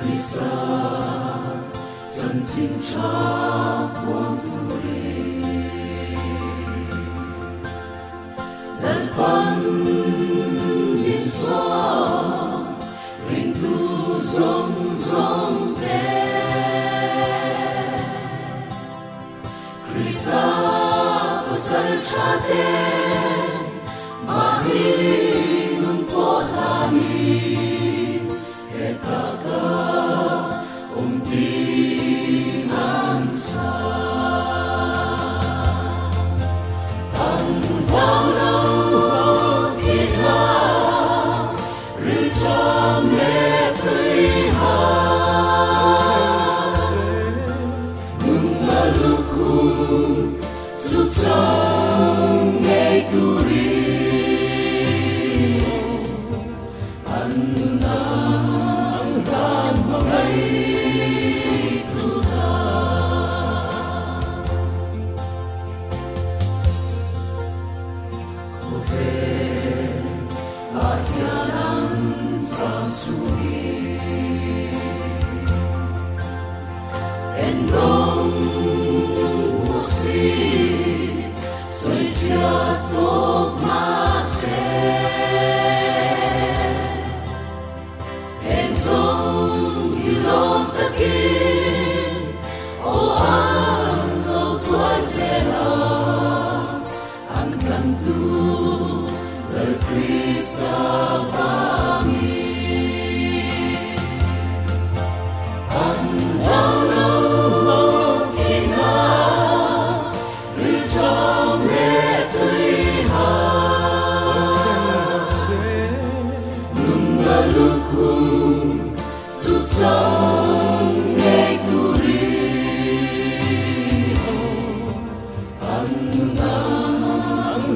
Krista chân chính cha buồn turi lần pan in so ring tu zong zong te Krista pasal cha te ma hi nun po lani en dong musi soi chia tok ma se en song hilom takin o an lo tuan se la an kan tu del Krista vangi trong ngày turi ang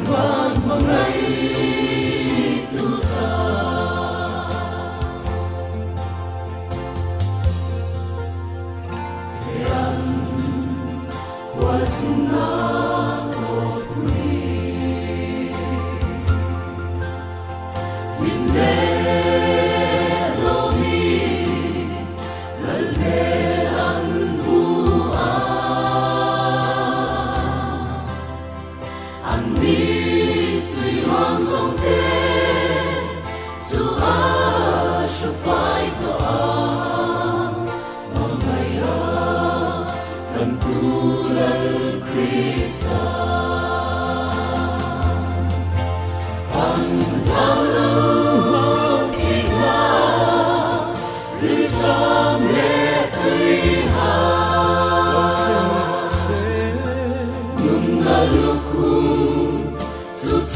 hoan mangai tu ta yang wasna to turi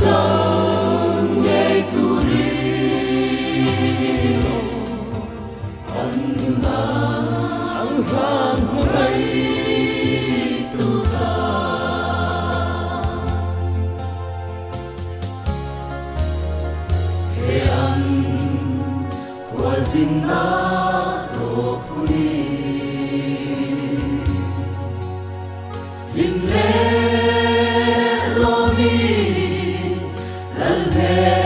trong ngày turi ang hoan mangai tu ta he an kwa zina to puri lim le lo mi lal me